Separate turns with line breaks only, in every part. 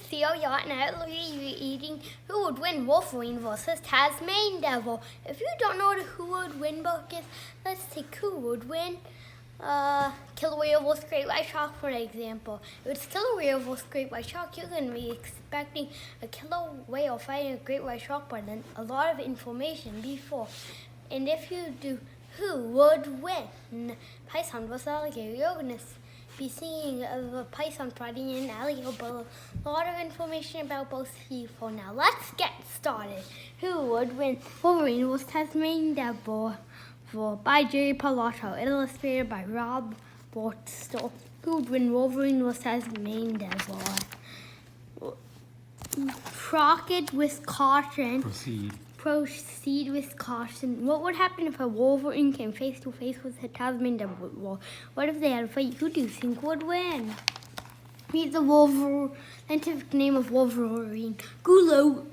Theo Yacht, and earlier you were eating Who Would Win, Wolverine versus Tasmanian Devil. If you don't know what a Who Would Win book is, let's take Who Would Win. Killer whale versus great white shark, for example. If it's killer whale versus great white shark, you're going to be expecting a killer whale fighting a great white shark, but then a lot of information before. And if you do Who Would Win, python versus alligator, you're going to be seeing a python fighting an alligator, but a lot of information about both people. Now let's get started. Who Would Win, Wolverine versus Tasmanian Devil, by Jerry Palotto, illustrated by Rob Bortstow. Who Would Win, Wolverine versus Tasmanian Devil? Proceed with caution. Proceed with caution. What would happen if a Wolverine came face to face with a Tasmanian Devil? What if they had a fight? Who do you think would win? Meet the scientific name of Wolverine. Gulo.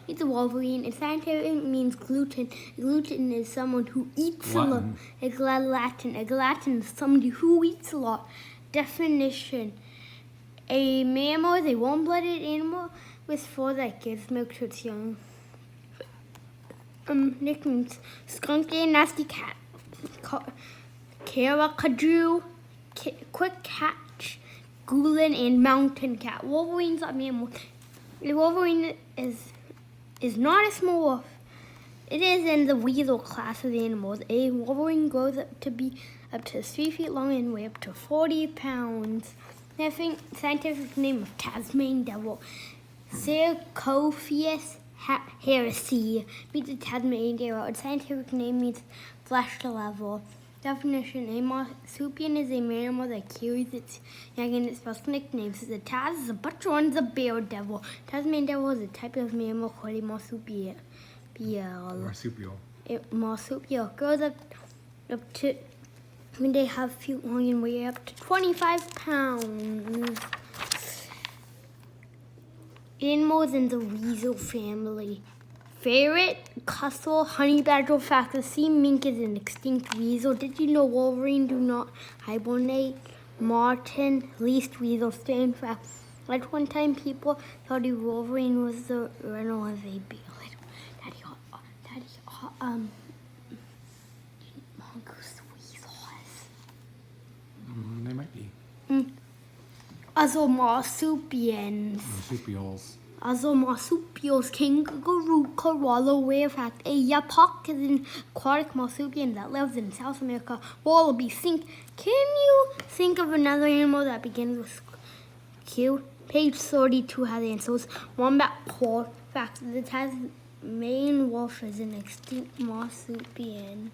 Meet the Wolverine. Its scientific means gluten. Gluten is someone who eats a lot. Latin. A glutton is somebody who eats a lot. Definition. A mammal is a warm-blooded animal with fur that gives milk to its young. Nicknames: Skunk and Nasty Cat, Caracadoo, Quick Catch, Goulin, and Mountain Cat. Wolverine's a mammal. A Wolverine is not a small wolf. It is in the weasel class of animals. A Wolverine grows up to be up to 3 feet long and weigh up to 40 pounds. Scientific name of Tasmanian Devil: Cercophagus harrisii. Meet the Tasmanian Devil. Its scientific name means flesh level. Definition: a marsupial is a mammal that carries its young in its first nicknames. The Taz is a butcher and the bear devil. Tasmanian Devil is a type of mammal called a marsupial. Marsupial grows up to when they have feet long and weigh up to 25 pounds. Animals in the weasel family: ferret, cussel, honey badger, fox. Sea mink is an extinct weasel. Did you know Wolverine do not hibernate? Martin, least weasel, strange fact. At one time, people thought a Wolverine was the runner of a bear. Mongoose weasels.
They might be.
Also marsupials. Marsupials, kangaroo, koala, werewolf. A yapok is an aquatic marsupial that lives in South America. Wallaby, can you think of another animal that begins with Q? Page 32 has answers. Wombat, paw. Fact: the Tasmanian wolf is an extinct marsupial.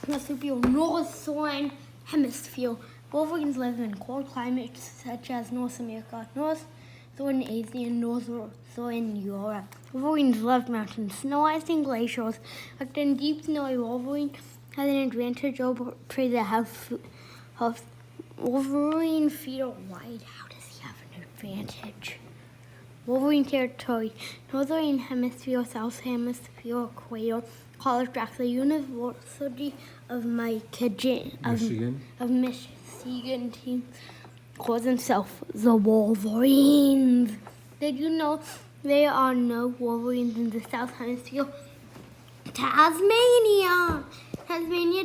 Marsupial, Northern Hemisphere. Wolverines live in cold climates such as North America, Northern Asia, and Northern Europe. Wolverines love mountains, snow, ice, and glaciers. Like in deep snow, a Wolverine has an advantage over prey that have Wolverine feet are wide. How does he have an advantage? Wolverine territory: Northern Hemisphere, South Hemisphere, equator. College tracks: the University of Michigan team calls themselves the Wolverines. Did you know there are no Wolverines in the South Hemisphere? Tasmania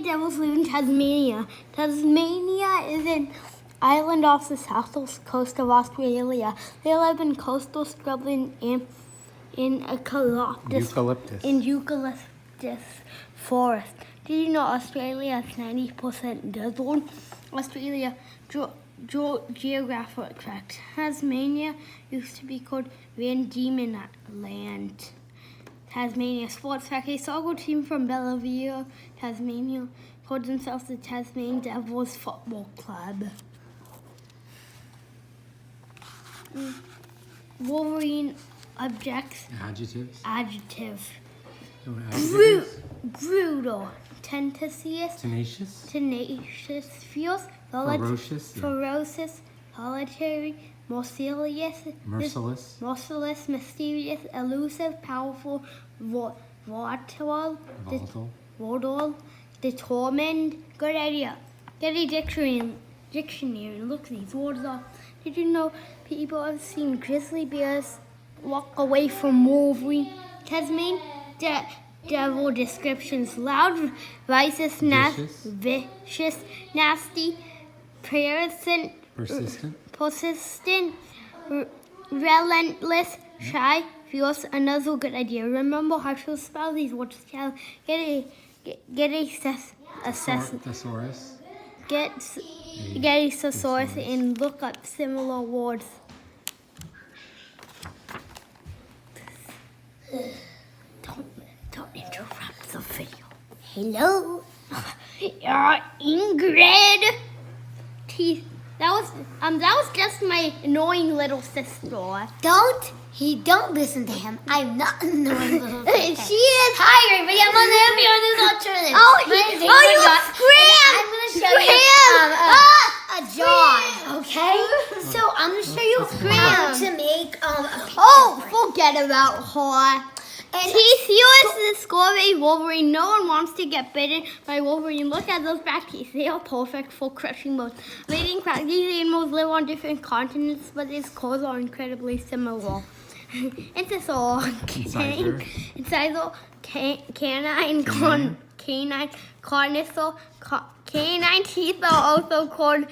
devils live in Tasmania. Tasmania is an island off the south coast of Australia. They live in coastal scrubland and in eucalyptus forest. Did you know Australia is 90% desert? Australia geographic fact: Tasmania used to be called Van Diemen Land. Tasmania sports fact: a soccer team from Bellevue, Tasmania, called themselves the Tasmanian Devils Football Club. Wolverine objects. Adjective. Brutal. Tenacious. Fierce. Ferocious. Solitary. Merciless. Mysterious. Elusive. Powerful. Volatile. Determined. Good idea. Get a dictionary dictionary and look these words up. Did you know people have seen grizzly bears walk away from Wolverine? Tasmanian devil descriptions: loud, vicious, nasty, persistent, relentless, shy, fierce. Another good idea. Remember how to spell these words. Get a
Thesaurus.
Get a thesaurus and look up similar words. Don't interrupt the video. Hello. Ingrid. That was just my annoying little sister.
Don't listen to him. I'm not an annoying little sister.
She is.
Hi, everybody. I'm on the happy on this alternative.
You scram!
I'm going to show you a jar, okay? So I'm going to show you how to make a picture.
Forget about her.
And
He was the score of a Wolverine. No one wants to get bitten by Wolverine. Look at those back teeth. They are perfect for crushing bones. Amazing fact, these animals live on different continents, but their scores are incredibly similar. It's all canine, canine carnivore. Canine teeth are also called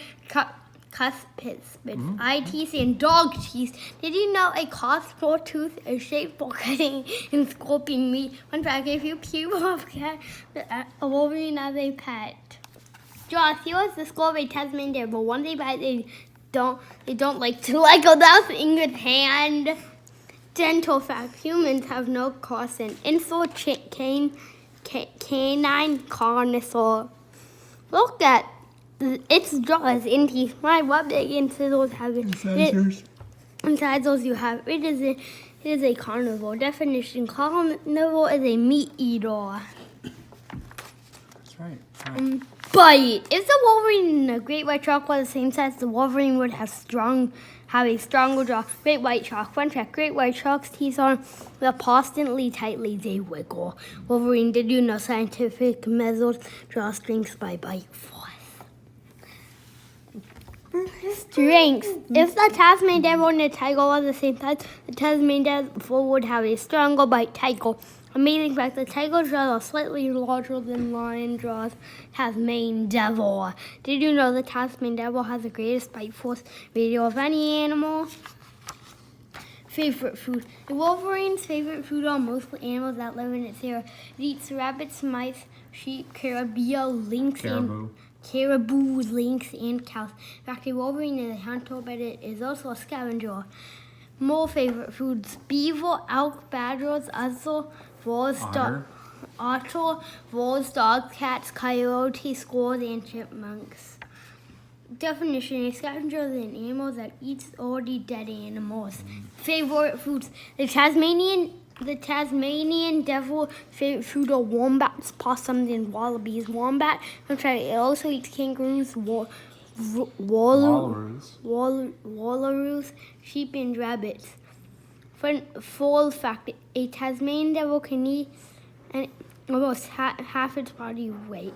cuspids, eye teeth, and dog teeth. Did you know a cosmos tooth is shaped for cutting and scraping meat? Fun fact: if you people have a Wolverine as a pet. Josh, he was the skull of a Tasmanian devil. One day, but they don't like to let go. That was Ingrid's hand. Dental fact: humans have no claws and insult canine carnivore. Look at its jaws and teeth. My what big incisors have it. Incisors you have. It is a carnivore. Definition: carnivore is a meat eater.
That's right.
Bite. If the Wolverine and the great white shark were the same size, the Wolverine would have a stronger jaw. Great white shark. Fun fact: great white shark's teeth are constantly tightly. They wiggle. Wolverine. Did you know scientific measures draw strength by bite force? Strength. If the Tasmanian devil and the tiger were the same size, the Tasmanian devil would have a stronger bite. Tiger. Amazing fact: the tiger's jaws are slightly larger than lion jaws. Tasmanian devil. Did you know the Tasmanian devil has the greatest bite force ratio of any animal? Favorite food. The Wolverine's favorite food are mostly animals that live in its area. It eats rabbits, mice, sheep, caribou, lynx, and cows. In fact, a Wolverine is a hunter, but it is also a scavenger. More favorite foods: beaver, elk, badgers, otter, wolves, dogs, cats, coyotes, squirrels, and chipmunks. Definition: a scavenger is an animal that eats already dead animals. Favorite foods: the Tasmanian devil favorite food are wombats, possums, and wallabies. Wombat, it also eats kangaroos, walrus, sheep, and rabbits. Full fact: a Tasmanian devil can eat almost half its body weight.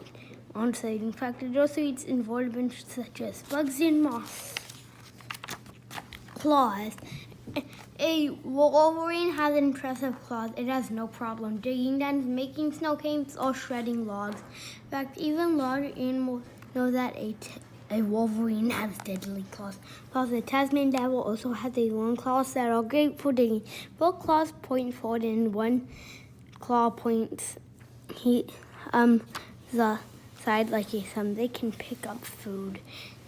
On side, in fact, it also eats invertebrates such as bugs and moths. Claws. A Wolverine has impressive claws. It has no problem digging dens, making snow caves, or shredding logs. In fact, even larger animals know that a Wolverine has deadly claws. The Tasmanian devil also has long claws that are great for digging. Both claws point forward and one claw points the side like a thumb. They can pick up food.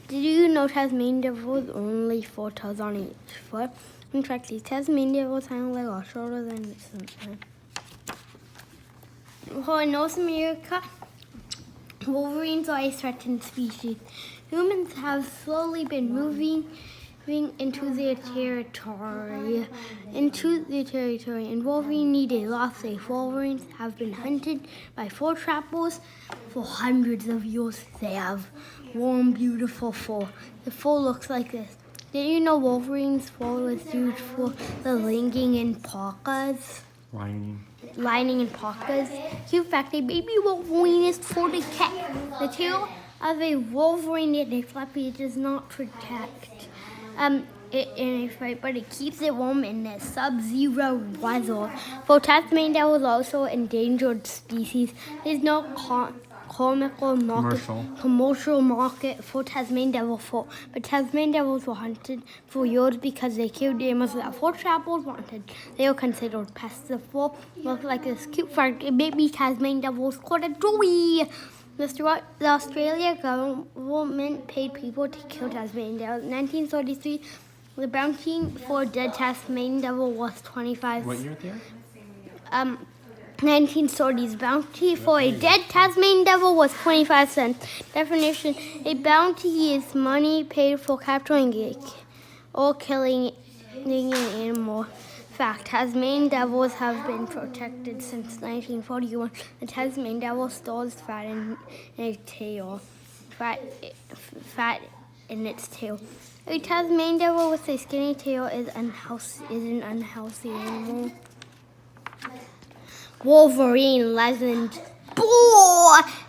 Did you know Tasmanian devils only 4 toes on each foot? In fact, the Tasmanian devil's hind leg are shorter than its front. For North America, Wolverines are a threatened species. Humans have slowly been moving into their territory, and Wolverine need a lot safe. Wolverines have been hunted by fur trappers for hundreds of years. They have warm, beautiful fur. The fur looks like this. Did you know Wolverine's fur is used for the lining in parkas? Lining in parkas. Cute fact: a baby Wolverine is for the tail As a Wolverine in a flappy, it does not protect it in a fight, but it keeps it warm in a sub-zero weather. For Tasmanian devil is also an endangered species. There's no commercial market for Tasmanian devil foot, but Tasmanian devils were hunted for years because they killed animals that foot trappers wanted. They were considered pests. The foot looked like this cute baby Tasmanian devils called a joey. The Australian government paid people to kill Tasmanian devils. In 1933, the bounty for a dead Tasmanian devil was 25.
What year there?
1930s. Bounty for a dead Tasmanian devil was 25 cents. Definition: a bounty is money paid for capturing or killing an animal. Fact: Tasmanian devils have been protected since 1941. The Tasmanian devil stores fat in its tail. Fat in its tail. A Tasmanian devil with a skinny tail is an unhealthy animal. Wolverine legend.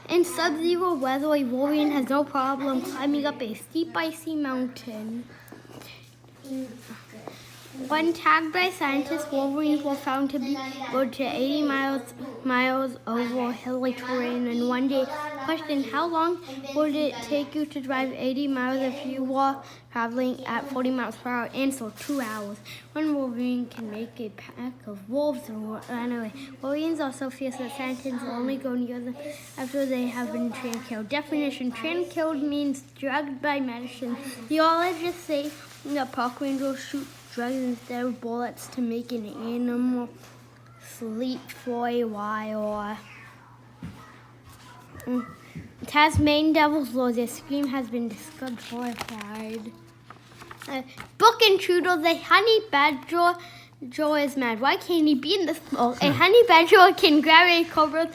In sub-zero weather, a Wolverine has no problem climbing up a steep icy mountain. When tagged by scientists, Wolverines were found to be able to 80 miles over hilly terrain in one day. Question: how long would it take you to drive 80 miles if you were traveling at 40 miles per hour? Answer: 2 hours. One Wolverine can make a pack of wolves run away. Wolverines are so fierce that scientists only go near them after they have been train-killed. Definition: train-killed means drugged by medicine. Biologists say that park rangers shoot drugs instead of bullets to make an animal sleep for a while. Tasmanian devil's law. Their scream has been disqualified. Book intruder. The honey badger is mad. Why can't he be in the smoke? A honey badger can grab a cobra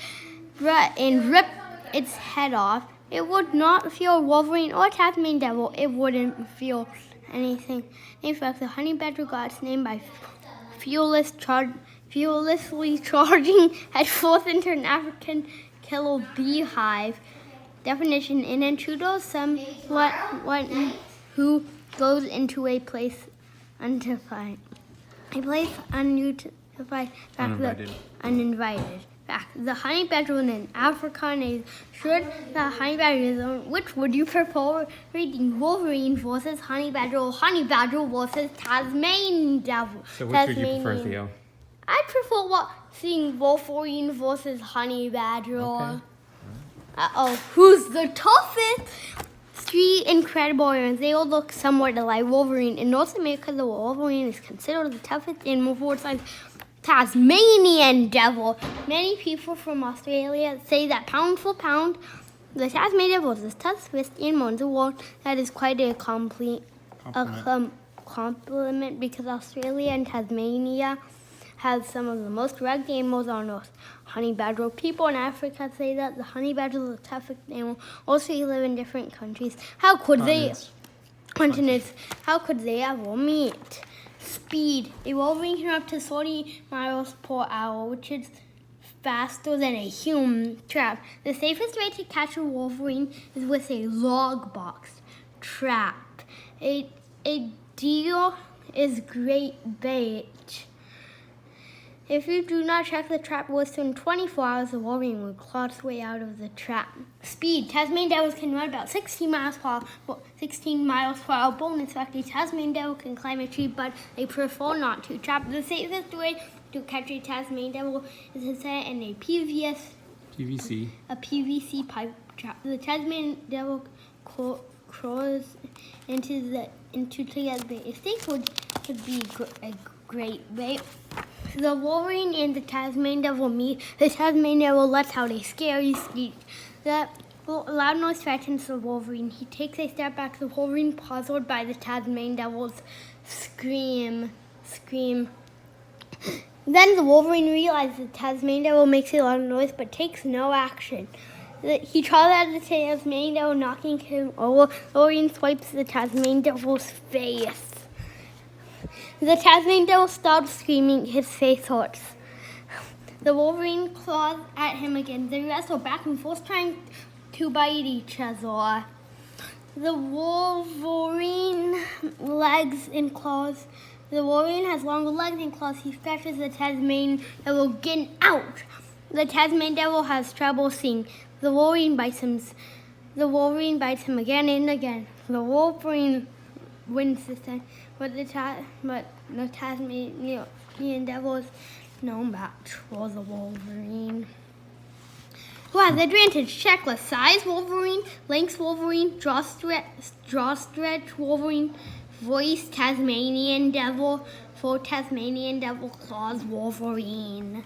and rip its head off. It would not feel Wolverine or Tasmanian devil. It wouldn't feel anything. In fact, the honey badger got its name by fearlessly charging headfirst into an African killer beehive. Definition: an intruder, someone who goes into a place uninvited. Uninvited. Fact: the honey badger in Africa is should the honey badger. Which would you prefer reading? Wolverine versus honey badger, or honey badger versus Tasmanian devil?
So which would you prefer, Theo?
I prefer seeing Wolverine versus honey badger.
Okay.
Who's the toughest? 3 incredible animals. They all look somewhat alike. Wolverine. In North America, the Wolverine is considered the toughest animal for its size. Tasmanian devil. Many people from Australia say that pound for pound, the Tasmanian devil is the toughest animal in the world. That is quite a compliment because Australia and Tasmania have some of the most rugged animals on earth. Honey badger. People in Africa say that the honey badger is the toughest animal. Also, they live in different countries. How could they ever meet? Speed. A Wolverine can run up to 40 miles per hour, which is faster than a human trap. The safest way to catch a Wolverine is with a log box trap. A deer is great bait. If you do not check the trap within 24 hours, the Wolverine will claw its way out of the trap. Speed. Tasmanian devils can run about 16 miles per hour. Bonus fact: a Tasmanian devil can climb a tree, but they prefer not to. Trap. The safest way to catch a Tasmanian devil is to set it in a PVC pipe trap. The Tasmanian devil crawls into the bait. A snake could be a great bait. The Wolverine and the Tasmanian devil meet. The Tasmanian devil lets out a scary squeak. The loud noise frightens the Wolverine. He takes a step back. The Wolverine, puzzled by the Tasmanian devil's scream. Then the Wolverine realizes the Tasmanian devil makes a lot of noise but takes no action. He tries at the Tasmanian devil, knocking him over. The Wolverine swipes the Tasmanian devil's face. The Tasmanian devil stops screaming. His face hurts. The Wolverine claws at him again. They wrestle back and forth, trying to bite each other. The Wolverine legs and claws. The Wolverine has longer legs and claws. He scratches the Tasmanian devil. Get out! The Tasmanian devil has trouble seeing. The Wolverine bites him. The Wolverine bites him again and again. The Wolverine wins this time, but the Tasmanian devil is no match for the Wolverine. Who has the advantage? Checklist: size Wolverine, length Wolverine, jaw stretch Wolverine, voice Tasmanian devil, full Tasmanian devil, claws Wolverine.